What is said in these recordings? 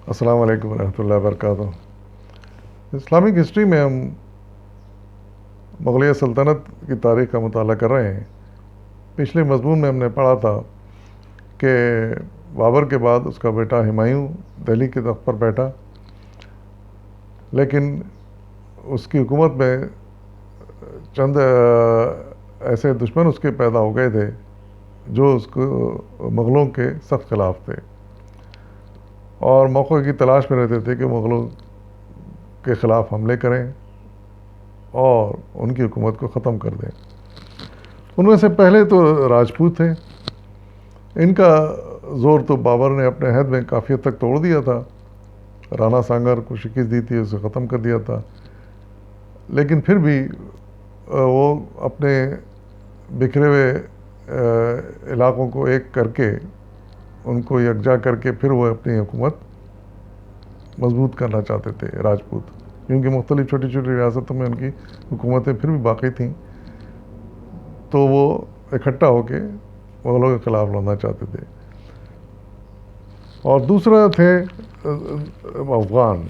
السلام علیکم ورحمۃ اللہ وبرکاتہ۔ اسلامک ہسٹری میں ہم مغلیہ سلطنت کی تاریخ کا مطالعہ کر رہے ہیں۔ پچھلے مضمون میں ہم نے پڑھا تھا کہ بابر کے بعد اس کا بیٹا ہمایوں دہلی کے تخت پر بیٹھا، لیکن اس کی حکومت میں چند ایسے دشمن اس کے پیدا ہو گئے تھے جو اس کو مغلوں کے سخت خلاف تھے اور موقع کی تلاش میں رہتے تھے کہ مغلوں کے خلاف حملے کریں اور ان کی حکومت کو ختم کر دیں۔ ان میں سے پہلے تو راجپوت تھے۔ ان کا زور تو بابر نے اپنے عہد میں کافی حد تک توڑ دیا تھا، رانا سانگر کو شکست دی تھی، اسے ختم کر دیا تھا، لیکن پھر بھی وہ اپنے بکھرے ہوئے علاقوں کو ایک کر کے ان کو یکجا کر کے پھر وہ اپنی حکومت مضبوط کرنا چاہتے تھے راجپوت، کیونکہ مختلف چھوٹی چھوٹی ریاستوں میں ان کی حکومتیں پھر بھی باقی تھیں، تو وہ اکٹھا ہو کے مغلوں کے خلاف لڑنا چاہتے تھے۔ اور دوسرا تھے افغان۔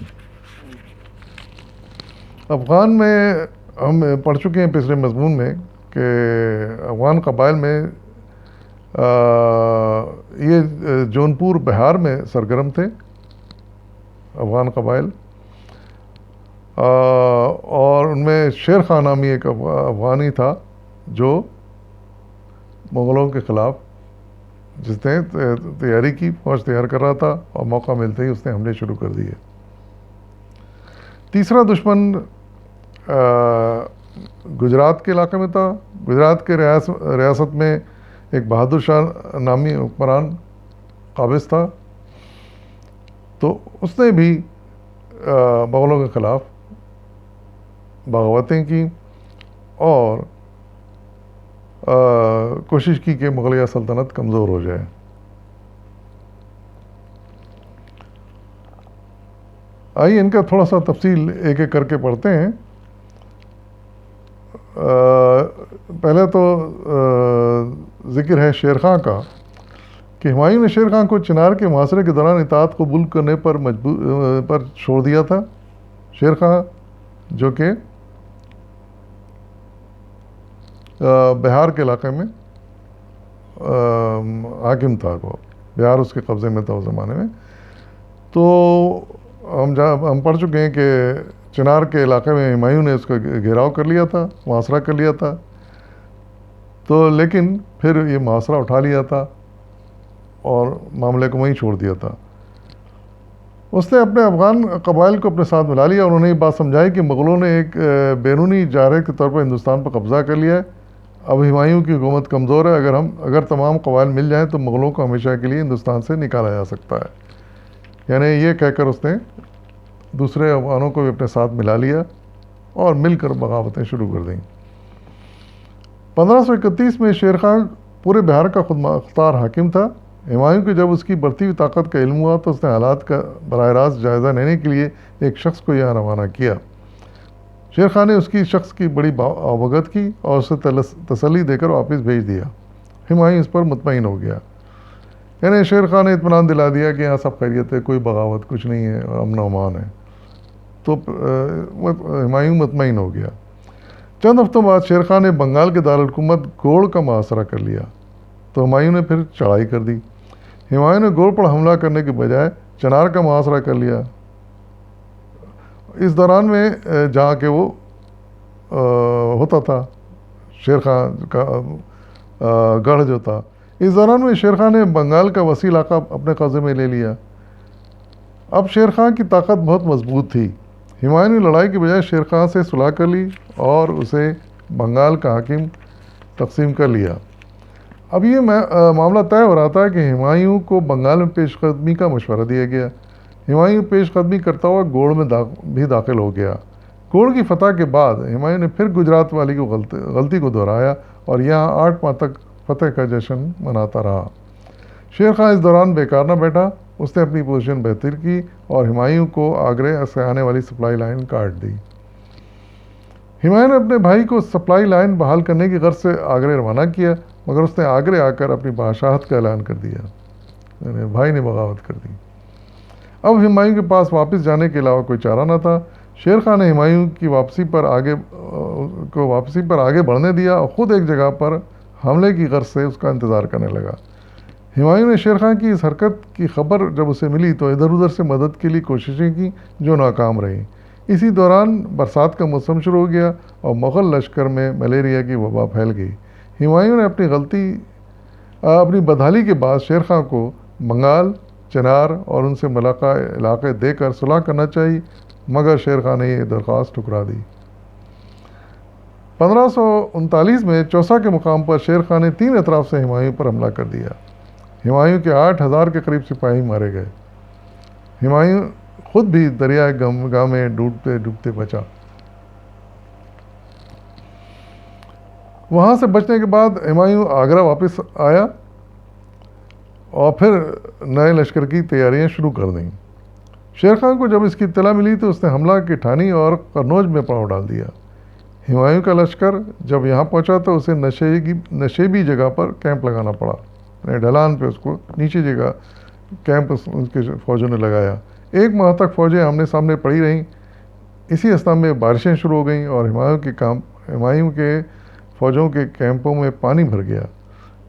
افغان میں ہم پڑھ چکے ہیں پچھلے مضمون میں کہ افغان قبائل میں یہ جونپور بہار میں سرگرم تھے افغان قبائل، اور ان میں شیر خان نامی ایک افغانی تھا جو مغلوں کے خلاف جس نے تیاری کی، فوج تیار کر رہا تھا اور موقع ملتے ہی اس نے حملے شروع کر دیے۔ تیسرا دشمن گجرات کے علاقے میں تھا۔ گجرات کے ریاست میں ایک بہادر شاہ نامی حکمران قابض تھا، تو اس نے بھی مغلوں کے خلاف بغاوتیں کی اور کوشش کی کہ مغلیہ سلطنت کمزور ہو جائے۔ آئیے ان کا تھوڑا سا تفصیل ایک ایک کر کے پڑھتے ہیں۔ پہلے تو ذکر ہے شیر خان کا کہ ہمایوں نے شیر خان کو چنار کے محاصرے کے دوران اطاعت قبول کرنے پر چھوڑ دیا تھا۔ شیر خان جو کہ بہار کے علاقے میں حاکم تھا، وہ بہار اس کے قبضے میں تھا اس زمانے میں۔ تو ہم پڑھ چکے ہیں کہ چنار کے علاقے میں ہمایوں نے اس کا گھیراؤ کر لیا تھا، محاصرہ کر لیا تھا، تو لیکن پھر یہ محاصرہ اٹھا لیا تھا اور معاملے کو وہیں چھوڑ دیا تھا۔ اس نے اپنے افغان قبائل کو اپنے ساتھ ملا لیا اور انہیں یہ بات سمجھائی کہ مغلوں نے ایک بیرونی جارحیت کے طور پر ہندوستان پر قبضہ کر لیا ہے، اب ہمایوں کی حکومت کمزور ہے، اگر تمام قبائل مل جائیں تو مغلوں کو ہمیشہ کے لیے ہندوستان سے نکالا جا سکتا ہے۔ یعنی یہ کہہ کر اس نے دوسرے افغانوں کو بھی اپنے ساتھ ملا لیا اور مل کر بغاوتیں شروع کر دیں۔ 1531 میں شیر خان پورے بہار کا خود مختار حاکم تھا۔ ہمایوں کو جب اس کی بڑھتی ہوئی طاقت کا علم ہوا تو اس نے حالات کا براہ راست جائزہ لینے کے لیے ایک شخص کو یہاں روانہ کیا۔ شیر خان نے اس کی شخص کی بڑی اوگت کی اور اسے تسلی دے کر واپس بھیج دیا۔ ہمایوں اس پر مطمئن ہو گیا، یعنی شیر خان نے اطمینان دلا دیا کہ یہاں سب خیریت ہے، کوئی بغاوت کچھ نہیں ہے، امن و امان ہے، تو ہمایوں مطمئن ہو گیا۔ چند ہفتوں بعد شیر خان نے بنگال کے دارالحکومت گوڑ کا محاصرہ کر لیا، تو ہمایوں نے پھر چڑھائی کر دی۔ ہمایوں نے گوڑ پر حملہ کرنے کے بجائے چنار کا محاصرہ کر لیا۔ اس دوران میں جہاں کہ وہ ہوتا تھا شیر خان کا گڑھ جو تھا، اس دوران میں شیر خان نے بنگال کا وسیع علاقہ اپنے قبضے میں لے لیا۔ اب شیر خان کی طاقت بہت مضبوط تھی۔ ہمایوں نے لڑائی کے بجائے شیر خان سے صلح کر لی اور اسے بنگال کا حاکم تقسیم کر لیا۔ اب یہ معاملہ طے ہو رہا تھا کہ ہمایوں کو بنگال میں پیش قدمی کا مشورہ دیا گیا۔ ہمایوں پیش قدمی کرتا ہوا گوڑ میں بھی داخل ہو گیا۔ گوڑ کی فتح کے بعد ہمایوں نے پھر گجرات والی غلطی کو دہرایا اور یہاں 8 ماہ تک فتح کا جشن مناتا رہا۔ شیر خان اس دوران بیکار نہ بیٹھا، اس نے اپنی پوزیشن بہتر کی اور ہمایوں کو آگرے سے آنے والی سپلائی لائن کاٹ دی۔ ہمایوں نے اپنے بھائی کو سپلائی لائن بحال کرنے کی غرض سے آگرے روانہ کیا، مگر اس نے آگرے آ کر اپنی بادشاہت کا اعلان کر دیا، یعنی بھائی نے بغاوت کر دی۔ اب ہمایوں کے پاس واپس جانے کے علاوہ کوئی چارہ نہ تھا۔ شیر خان نے ہمایوں کی واپسی پر آگے بڑھنے دیا اور خود ایک جگہ پر حملے کی غرض سے اس کا انتظار کرنے لگا۔ ہمایوں نے شیر خان کی اس حرکت کی خبر جب اسے ملی تو ادھر ادھر سے مدد کے لیے کوششیں کی جو ناکام رہیں۔ اسی دوران برسات کا موسم شروع ہو گیا اور مغل لشکر میں ملیریا کی وبا پھیل گئی۔ ہمایوں نے اپنی بدحالی کے بعد شیر خان کو بنگال، چنار اور ان سے ملحقہ علاقے دے کر صلح کرنا چاہیے، مگر شیر خان نے یہ درخواست ٹھکرا دی۔ 1539 میں چوسا کے مقام پر شیر خان نے 3 اطراف سے ہمایوں پر حملہ کر دیا۔ ہمایوں کے 8,000 کے قریب سپاہی مارے گئے۔ ہمایوں خود بھی دریائے گنگا میں ڈوبتے ڈوبتے بچا۔ وہاں سے بچنے کے بعد ہمایوں آگرہ واپس آیا اور پھر نئے لشکر کی تیاریاں شروع کر دیں۔ شیر خان کو جب اس کی اطلاع ملی تو اس نے حملہ کی ٹھانی اور قرنوج میں پڑاؤ ڈال دیا۔ ہمایوں کا لشکر جب یہاں پہنچا تو اسے نشیبی جگہ پر کیمپ لگانا پڑا، یعنی ڈھلان پہ اس کو نیچے جگہ کیمپ ان کے فوجوں نے لگایا۔ 1 ماہ تک فوجیں آمنے سامنے پڑی رہیں۔ اسی اثنا میں بارشیں شروع ہو گئیں اور ہمایوں کے فوجوں کے کیمپوں میں پانی بھر گیا۔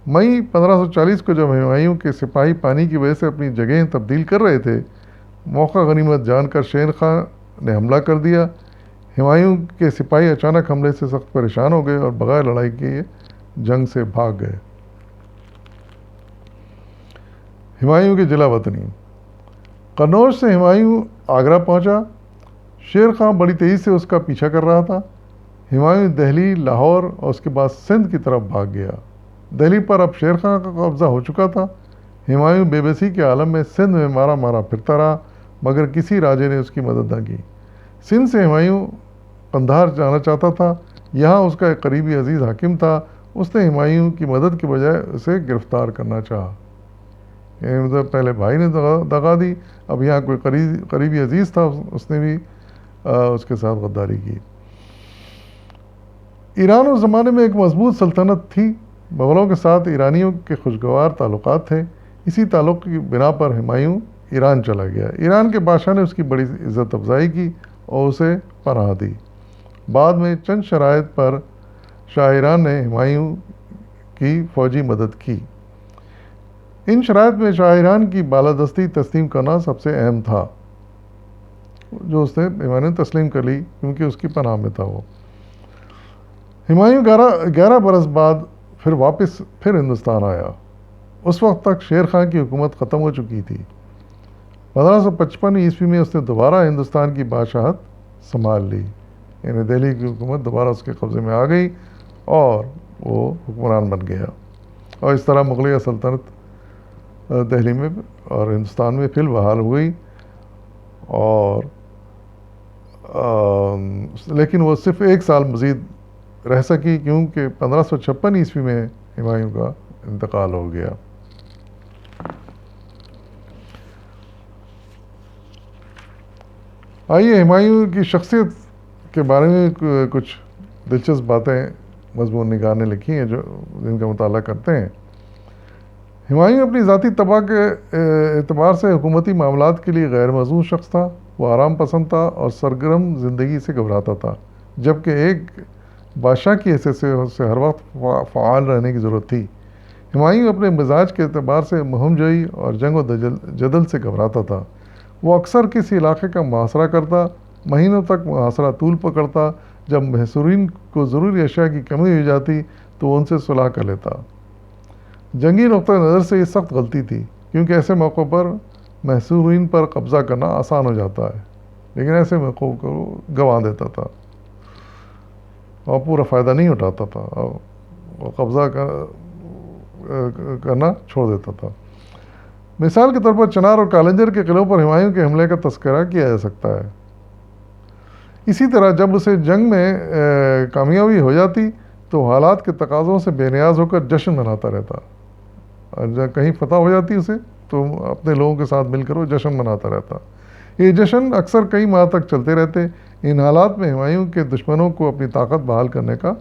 مئی 1540 کو جب ہمایوں کے سپاہی پانی کی وجہ سے اپنی جگہیں تبدیل کر رہے تھے، موقع غنیمت جان کر شیر خان نے حملہ کر دیا۔ ہمایوں کے سپاہی اچانک حملے سے سخت پریشان ہو گئے اور بغیر لڑائی کے جنگ سے بھاگ گئے۔ ہمایوں کی جلا وطنی۔ قنوج سے ہمایوں آگرہ پہنچا۔ شیر خان بڑی تیزی سے اس کا پیچھا کر رہا تھا۔ ہمایوں دہلی، لاہور اور اس کے بعد سندھ کی طرف بھاگ گیا۔ دہلی پر اب شیر خان کا قبضہ ہو چکا تھا۔ ہمایوں بے بسی کے عالم میں سندھ میں مارا مارا پھرتا رہا، مگر کسی راجے نے اس کی مدد نہ کی۔ سندھ سے ہمایوں قندھار جانا چاہتا تھا۔ یہاں اس کا ایک قریبی عزیز حاکم تھا۔ اس نے ہمایوں کی مدد کے بجائے اسے گرفتار کرنا چاہا۔ یعنی مطلب پہلے بھائی نے دغا دی، اب یہاں کوئی قریبی عزیز تھا، اس نے بھی اس کے ساتھ غداری کی۔ ایران اس زمانے میں ایک مضبوط سلطنت تھی۔ مغلوں کے ساتھ ایرانیوں کے خوشگوار تعلقات تھے۔ اسی تعلق کی بنا پر ہمایوں ایران چلا گیا۔ ایران کے بادشاہ نے اس کی بڑی عزت افزائی کی اور اسے پناہ دی۔ بعد میں چند شرائط پر شاہ ایران نے ہمایوں کی فوجی مدد کی۔ ان شرائط میں شاہ ایران کی بالادستی تسلیم کرنا سب سے اہم تھا، جو اس نے ہمایوں نے تسلیم کر لی کیونکہ اس کی پناہ میں تھا وہ۔ ہمایوں 11 برس بعد واپس ہندوستان آیا۔ اس وقت تک شیر خان کی حکومت ختم ہو چکی تھی۔ 1555 عیسوی میں اس نے دوبارہ ہندوستان کی بادشاہت سنبھال لی، یعنی دہلی کی حکومت دوبارہ اس کے قبضے میں آ گئی اور وہ حکمران بن گیا، اور اس طرح مغلیہ سلطنت دہلی میں اور ہندوستان میں فی البحال ہو گئی۔ اور لیکن وہ صرف 1 سال مزید رہ سکی، کیونکہ 1556 عیسوی میں ہمایوں کا انتقال ہو گیا۔ آئیے ہمایوں کی شخصیت کے بارے میں کچھ دلچسپ باتیں مضمون نگار نے لکھی ہیں جن کا مطالعہ کرتے ہیں۔ ہمایوں اپنی ذاتی طبع کے اعتبار سے حکومتی معاملات کے لیے غیر موزوں شخص تھا۔ وہ آرام پسند تھا اور سرگرم زندگی سے گھبراتا تھا، جبکہ ایک بادشاہ کی حیثیت سے اسے ہر وقت فعال رہنے کی ضرورت تھی۔ ہمایوں اپنے مزاج کے اعتبار سے مہم جوئی اور جنگ و جدل سے گھبراتا تھا۔ وہ اکثر کسی علاقے کا محاصرہ کرتا، مہینوں تک محاصرہ طول پکڑتا۔ جب محصورین کو ضروری اشیاء کی کمی ہو جاتی تو وہ ان سے صلح کر لیتا۔ جنگی نقطہ نظر سے یہ سخت غلطی تھی، کیونکہ ایسے موقعوں پر محصورین پر قبضہ کرنا آسان ہو جاتا ہے، لیکن ایسے موقعوں کو گنوا دیتا تھا اور پورا فائدہ نہیں اٹھاتا تھا اور قبضہ کرنا چھوڑ دیتا تھا۔ مثال کے طور پر چنار اور کالنجر کے قلعوں پر ہمایوں کے حملے کا تذکرہ کیا جا سکتا ہے۔ اسی طرح جب اسے جنگ میں کامیابی ہو جاتی تو حالات کے تقاضوں سے بے نیاز ہو کر جشن مناتا رہتا، اور جب کہیں فتح ہو جاتی اسے تو اپنے لوگوں کے ساتھ مل کر وہ جشن مناتا رہتا۔ یہ جشن اکثر کئی ماہ تک چلتے رہتے۔ ان حالات میں ہمایوں کے دشمنوں کو اپنی طاقت بحال کرنے کا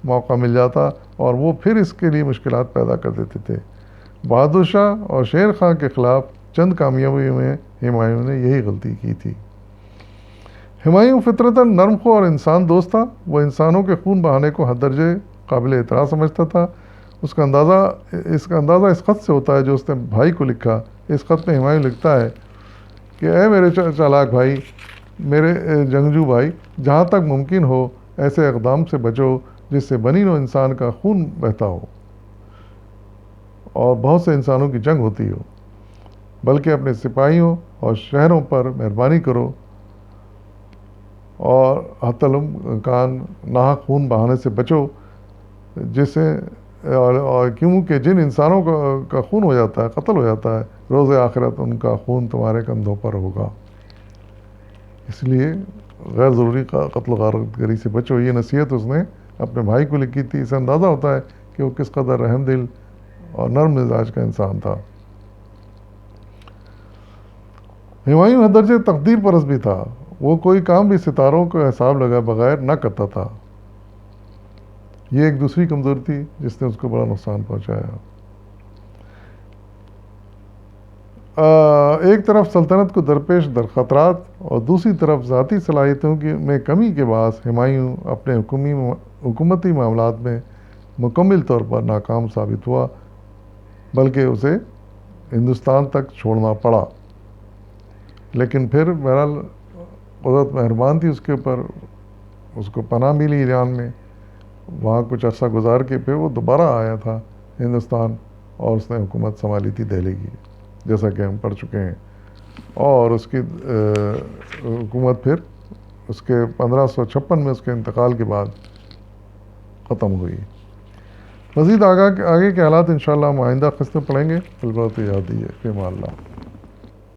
موقع مل جاتا اور وہ پھر اس کے لیے مشکلات پیدا کر دیتے تھے۔ بہادر شاہ اور شیر خان کے خلاف چند کامیابیوں میں ہمایوں نے یہی غلطی کی تھی۔ ہمایوں فطرتاً نرم خو اور انسان دوست تھا۔ وہ انسانوں کے خون بہانے کو حد درجے قابل اعتراض سمجھتا تھا۔ اس کا اندازہ اس خط سے ہوتا ہے جو اس نے بھائی کو لکھا۔ اس خط میں ہمایوں لکھتا ہے کہ اے میرے چالاک بھائی، میرے جنگجو بھائی، جہاں تک ممکن ہو ایسے اقدام سے بچو جس سے بنی نوع انسان کا خون بہتا ہو اور بہت سے انسانوں کی جنگ ہوتی ہو، بلکہ اپنے سپاہیوں اور شہروں پر مہربانی کرو اور حتی الامکان ناحق خون بہانے سے بچو، جس سے اور کیونکہ جن انسانوں کا خون ہو جاتا ہے، قتل ہو جاتا ہے، روز آخرت ان کا خون تمہارے کندھوں پر ہوگا۔ اس لیے غیر ضروری قتل و غارت گری سے بچو۔ یہ نصیحت اس نے اپنے بھائی کو لکھی تھی۔ اسے اندازہ ہوتا ہے کہ وہ کس قدر رحم دل اور نرم مزاج کا انسان تھا۔ ہمایوں حد درجے تقدیر پرست بھی تھا۔ وہ کوئی کام بھی ستاروں کو حساب لگائے بغیر نہ کرتا تھا۔ یہ ایک دوسری کمزوری تھی جس نے اس کو بڑا نقصان پہنچایا۔ ایک طرف سلطنت کو درپیش خطرات اور دوسری طرف ذاتی صلاحیتوں میں کمی کے باعث ہمایوں اپنے حکومتی معاملات میں مکمل طور پر ناکام ثابت ہوا، بلکہ اسے ہندوستان تک چھوڑنا پڑا۔ لیکن پھر بہرحال قدرت مہربان تھی اس کے اوپر، اس کو پناہ ملی ایران میں۔ وہاں کچھ عرصہ گزار کے پھر وہ دوبارہ آیا تھا ہندوستان اور اس نے حکومت سنبھالی تھی دہلی کی، جیسا کہ ہم پڑھ چکے ہیں۔ اور اس کی حکومت پھر اس کے 1556 میں اس کے انتقال کے بعد ختم ہوئی۔ مزید آگے کے حالات انشاءاللہ ہم آئندہ قسط میں پڑھیں گے۔ البتہ یاد دیجیے، فی امان اللہ۔